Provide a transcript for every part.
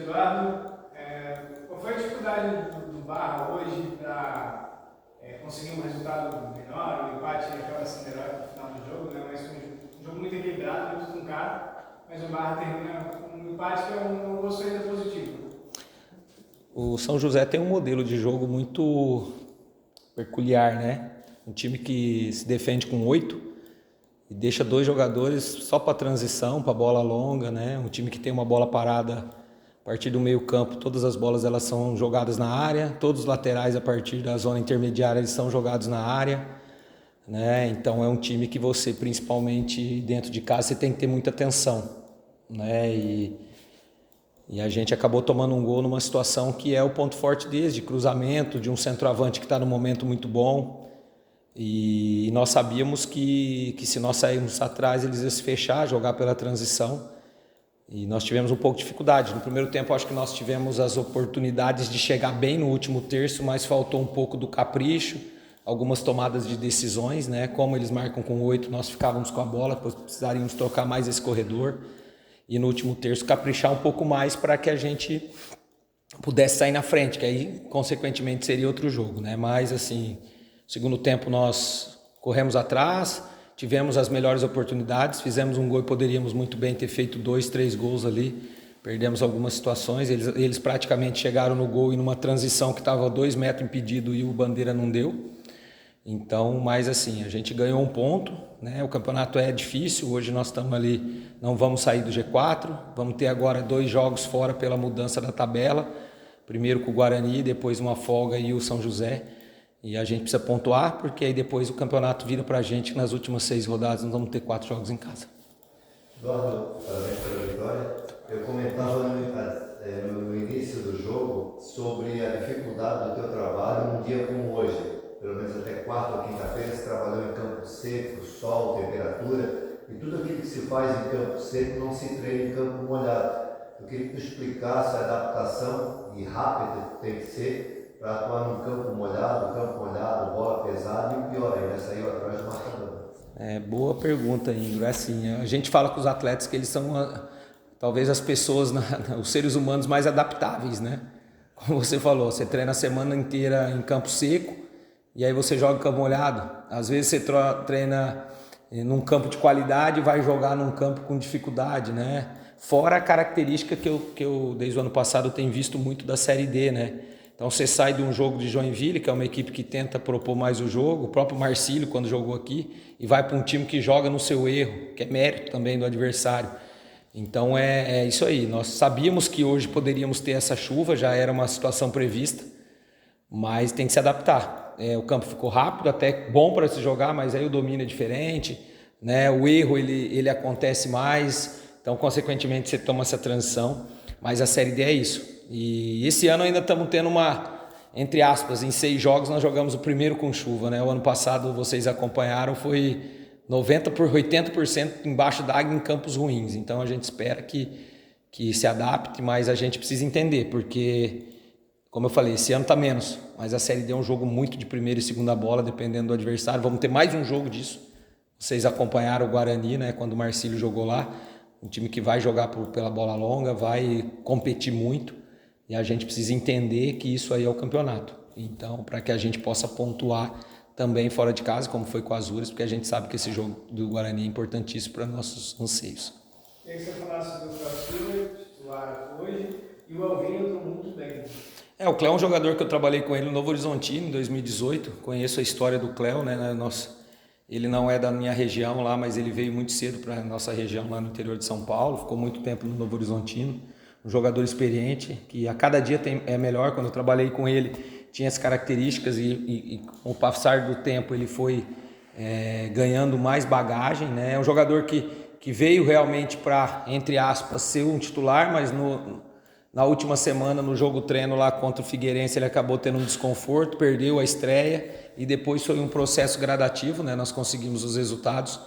Eduardo. Qual foi a dificuldade do Barra hoje para conseguir um resultado melhor? O empate acaba sendo heróico no final do jogo, né? Mas foi um jogo muito equilibrado, muito truncado, mas o Barra termina com um empate que é um gosto ainda positivo. O São José tem um modelo de jogo muito peculiar, né? Um time que se defende com 8 e deixa 2 jogadores só para transição, para bola longa, né? Um time que tem uma bola parada a partir do meio campo, todas as bolas elas são jogadas na área, todos os laterais a partir da zona intermediária eles são jogados na área, né? Então é um time que você, principalmente dentro de casa, você tem que ter muita atenção, né? E a gente acabou tomando um gol numa situação que é o ponto forte deles, de cruzamento, de um centroavante que está num momento muito bom. E nós sabíamos que se nós sairmos atrás, eles iam se fechar, jogar pela transição. E nós tivemos um pouco de dificuldade. No primeiro tempo, acho que nós tivemos as oportunidades de chegar bem no último terço, mas faltou um pouco do capricho, algumas tomadas de decisões, né? Como eles marcam com 8, nós ficávamos com a bola, precisaríamos trocar mais esse corredor. E no último terço caprichar um pouco mais para que a gente pudesse sair na frente, que aí consequentemente seria outro jogo, né? Mas assim, no segundo tempo nós corremos atrás, tivemos as melhores oportunidades, fizemos um gol e poderíamos muito bem ter feito 2, 3 gols ali, perdemos algumas situações, eles praticamente chegaram no gol e numa transição que estava 2 metros impedido e o Bandeira não deu. Então, mas assim, a gente ganhou um ponto, né? O campeonato é difícil, hoje nós estamos ali, não vamos sair do G4, vamos ter agora 2 jogos fora pela mudança da tabela, primeiro com o Guarani, depois uma folga e o São José, e a gente precisa pontuar, porque aí depois o campeonato vira pra gente, que nas últimas 6 rodadas nós vamos ter 4 jogos em casa. Eduardo, parabéns pela vitória. Eu comentava no início do jogo sobre a dificuldade do teu trabalho num dia como hoje. Pelo menos até quarta ou quinta-feira você trabalhou em campo seco, sol, temperatura, e tudo aquilo que se faz em campo seco não se treina em campo molhado. Eu queria que tu explicasse a adaptação e rápida que tem que ser para atuar num campo molhado, bola pesada e o pior ainda, saiu atrás do marcador. Boa pergunta, Ingrid. Assim, a gente fala com os atletas que eles são talvez as pessoas, os seres humanos mais adaptáveis, né? Como você falou, você treina a semana inteira em campo seco, e aí você joga em campo molhado. Às vezes você treina num campo de qualidade e vai jogar num campo com dificuldade, né? Fora a característica que eu desde o ano passado tenho visto muito da Série D, né? Então você sai de um jogo de Joinville, que é uma equipe que tenta propor mais o jogo, o próprio Marcílio quando jogou aqui, e vai para um time que joga no seu erro, que é mérito também do adversário. Então é isso aí, nós sabíamos que hoje poderíamos ter essa chuva, já era uma situação prevista, mas tem que se adaptar. O campo ficou rápido, até bom para se jogar, mas aí o domínio é diferente, né? O erro ele acontece mais, então consequentemente você toma essa transição, mas a Série D é isso. E esse ano ainda estamos tendo entre aspas, em 6 jogos nós jogamos o primeiro com chuva, né? O ano passado vocês acompanharam, foi 90 por 80% embaixo d'água em campos ruins, então a gente espera que se adapte, mas a gente precisa entender, porque como eu falei, esse ano está menos, mas a Série D é um jogo muito de primeira e segunda bola, dependendo do adversário. Vamos ter mais um jogo disso. Vocês acompanharam o Guarani, né, quando o Marcílio jogou lá. Um time que vai jogar pela bola longa, vai competir muito. E a gente precisa entender que isso aí é o campeonato. Então, para que a gente possa pontuar também fora de casa, como foi com as Azures, porque a gente sabe que esse jogo do Guarani é importantíssimo para nossos anseios. E aí você falasse do Cláudio, titular hoje, e o Alvinho entrou muito bem. O Cléo é um jogador que eu trabalhei com ele no Novo Horizontino em 2018, conheço a história do Cléo, né? Ele não é da minha região lá, mas ele veio muito cedo para a nossa região lá no interior de São Paulo, ficou muito tempo no Novo Horizontino, um jogador experiente, que a cada dia é melhor. Quando eu trabalhei com ele, tinha as características e com o passar do tempo ele foi ganhando mais bagagem, né? É um jogador que veio realmente para, entre aspas, ser um titular, mas na última semana, no jogo treino lá contra o Figueirense, ele acabou tendo um desconforto, perdeu a estreia e depois foi um processo gradativo, né? Nós conseguimos os resultados,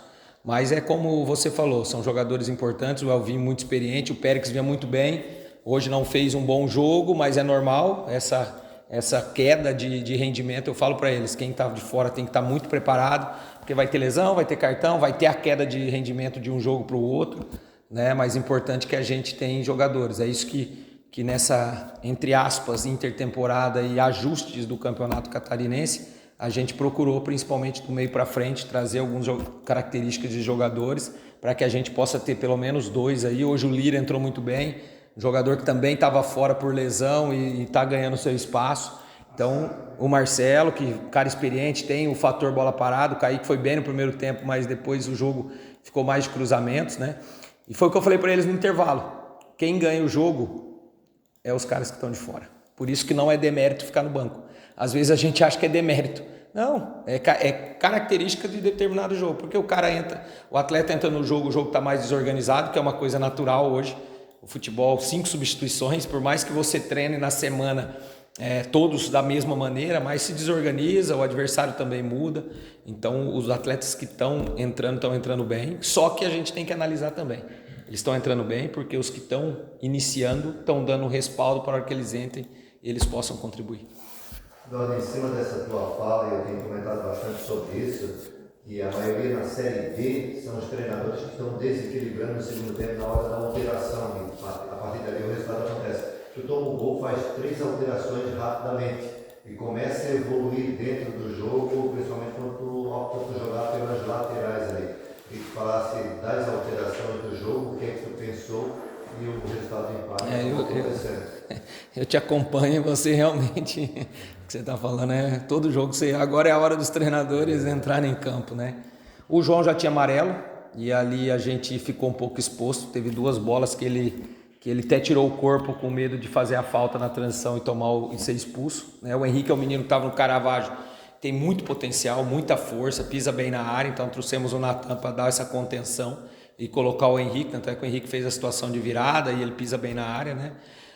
mas é como você falou, são jogadores importantes, o Elvinho muito experiente, o Périx vinha muito bem, hoje não fez um bom jogo, mas é normal, essa queda de rendimento, eu falo para eles, quem está de fora tem que estar muito preparado, porque vai ter lesão, vai ter cartão, vai ter a queda de rendimento de um jogo para o outro, né? Mas importante que a gente tem jogadores, é isso que que nessa, entre aspas, intertemporada e ajustes do Campeonato Catarinense, a gente procurou, principalmente do meio para frente, trazer algumas características de jogadores para que a gente possa ter pelo menos 2 aí. Hoje o Lira entrou muito bem, jogador que também estava fora por lesão e está ganhando seu espaço. Então, o Marcelo, que cara experiente, tem o fator bola parada. O Kaique foi bem no primeiro tempo, mas depois o jogo ficou mais de cruzamentos, né? E foi o que eu falei para eles no intervalo. Quem ganha o jogo é os caras que estão de fora. Por isso que não é demérito ficar no banco. Às vezes a gente acha que é demérito. Não, é característica de determinado jogo. Porque o cara entra, o atleta entra no jogo, o jogo está mais desorganizado, que é uma coisa natural hoje. O futebol, 5 substituições, por mais que você treine na semana todos da mesma maneira, mas se desorganiza, o adversário também muda. Então os atletas que estão entrando bem, só que a gente tem que analisar também. Eles estão entrando bem porque os que estão iniciando estão dando respaldo para que eles entrem e eles possam contribuir. Dona, em cima dessa tua fala, eu tenho comentado bastante sobre isso, que a maioria na Série B são os treinadores que estão desequilibrando no segundo tempo na hora da alteração, e a partir dali o resultado acontece. Tu toma o gol, faz 3 alterações rapidamente e começa a evoluir dentro do jogo, principalmente quando tu opta por jogar pelas laterais ali. E tu falasse das alterações do jogo, o que é que tu pensou e o resultado do empate eu te acompanho, você realmente, o que você está falando é todo jogo, agora é a hora dos treinadores entrarem em campo, né? O João já tinha amarelo e ali a gente ficou um pouco exposto, teve 2 bolas que ele até tirou o corpo com medo de fazer a falta na transição e ser expulso, né? O Henrique é o menino que estava no Caravaggio, tem muito potencial, muita força, pisa bem na área, então trouxemos o Natan para dar essa contenção e colocar o Henrique, tanto é que o Henrique fez a situação de virada e ele pisa bem na área, né?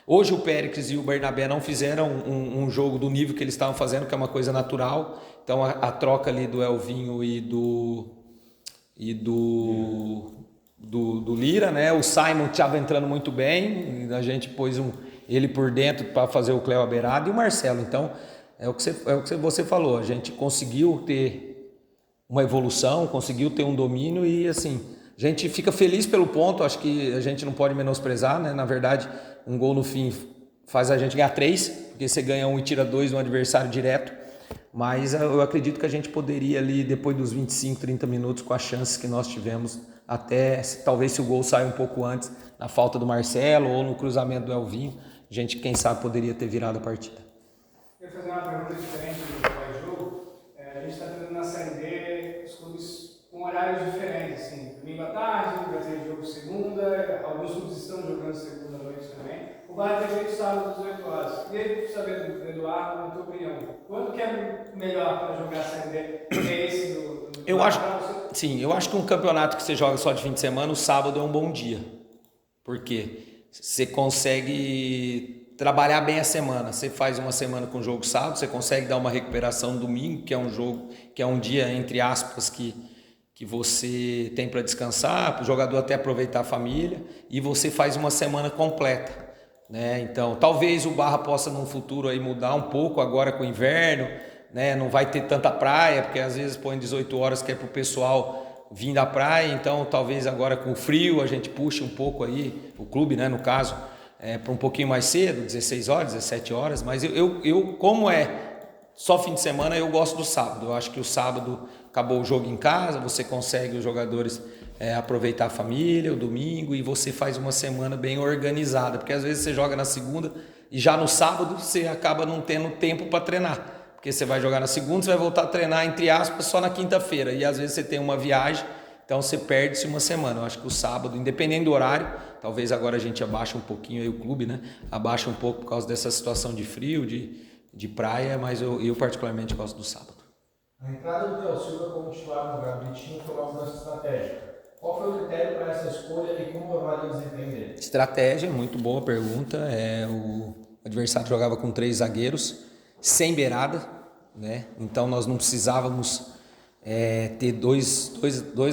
Hoje o Péricles e o Bernabé não fizeram um jogo do nível que eles estavam fazendo, que é uma coisa natural, então a troca ali do Elvinho e do Lira, né? O Simon estava entrando muito bem, a gente pôs ele por dentro para fazer o Cléo à beirada e o Marcelo, então é o que você falou, a gente conseguiu ter uma evolução, conseguiu ter um domínio e assim, a gente fica feliz pelo ponto, acho que a gente não pode menosprezar, né? Na verdade, um gol no fim faz a gente ganhar 3, porque você ganha 1 e tira 2 no adversário direto, mas eu acredito que a gente poderia ali, depois dos 25, 30 minutos, com as chances que nós tivemos, até talvez se o gol saia um pouco antes, na falta do Marcelo ou no cruzamento do Elvinho, a gente, quem sabe, poderia ter virado a partida. Eu vou fazer uma pergunta diferente do pós-jogo. A gente está tendo na Série D os clubes com horários diferentes, assim, domingo à tarde, vai ter jogo segunda, alguns clubes estão jogando segunda à noite também. O Barra tem feito sábado às 18 horas. Queria saber do Eduardo, na tua opinião, quando que é melhor para jogar a Série D? É esse do eu acho, sim, eu acho que um campeonato que você joga só de fim de semana, o sábado é um bom dia. Por quê? Você consegue trabalhar bem a semana. Você faz uma semana com jogo sábado, você consegue dar uma recuperação no domingo, que é um jogo, que é um dia, entre aspas, que você tem para descansar, para o jogador até aproveitar a família, e você faz uma semana completa, né? Então, talvez o Barra possa no futuro aí mudar um pouco agora com o inverno, né? Não vai ter tanta praia, porque às vezes põe 18 horas que é para o pessoal vir da praia, então talvez agora com o frio a gente puxe um pouco aí, o clube, né, no caso, para um pouquinho mais cedo, 16 horas, 17 horas, mas eu como só fim de semana, eu gosto do sábado. Eu acho que o sábado acabou o jogo em casa, você consegue os jogadores aproveitar a família, o domingo, e você faz uma semana bem organizada, porque às vezes você joga na segunda e já no sábado você acaba não tendo tempo para treinar, porque você vai jogar na segunda, você vai voltar a treinar, entre aspas, só na quinta-feira, e às vezes você tem uma viagem, então você perde-se uma semana. Eu acho que o sábado, independente do horário, talvez agora a gente abaixa um pouquinho aí o clube, né? Abaixa um pouco por causa dessa situação de frio, de praia, mas eu particularmente gosto do sábado. A entrada do Theo Silva como titular no lugar do Vitinho foi uma mudança estratégica. Qual foi o critério para essa escolha e como avalia o desempenho dele? Estratégia, muito boa pergunta. O adversário jogava com 3 zagueiros, sem beirada, né? Então nós não precisávamos ter dois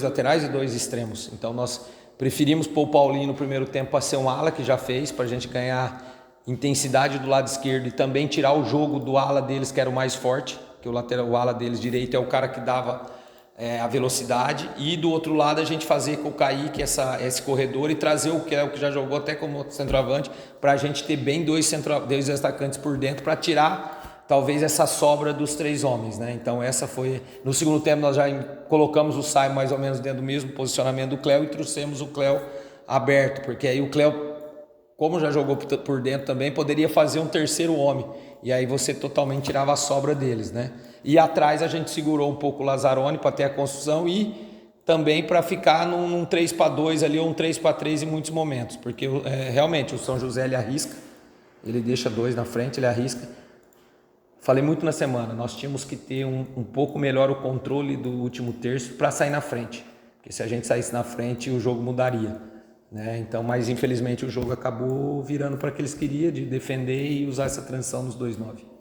laterais e 2 extremos. Então nós preferimos pôr o Paulinho no primeiro tempo para ser um ala, que já fez, para a gente ganhar intensidade do lado esquerdo e também tirar o jogo do ala deles, que era o mais forte, que o ala deles direito é o cara que dava a velocidade, e do outro lado a gente fazer com o Kaique esse corredor e trazer o Kel, que já jogou até como centroavante, para a gente ter bem dois atacantes por dentro para tirar talvez essa sobra dos 3 homens, né? Então essa foi, no segundo tempo nós já colocamos o Simon mais ou menos dentro do mesmo posicionamento do Cléo e trouxemos o Cléo aberto, porque aí o Cléo, como já jogou por dentro também, poderia fazer um terceiro homem, e aí você totalmente tirava a sobra deles, né? E atrás a gente segurou um pouco o Lazzaroni para ter a construção e também para ficar num 3-2 ali ou um 3-3 em muitos momentos, porque realmente o São José ele arrisca, ele deixa 2 na frente, ele arrisca. Falei muito na semana, nós tínhamos que ter um pouco melhor o controle do último terço para sair na frente, porque se a gente saísse na frente o jogo mudaria, né? Então, mas infelizmente o jogo acabou virando para o que eles queriam, de defender e usar essa transição nos 2-9.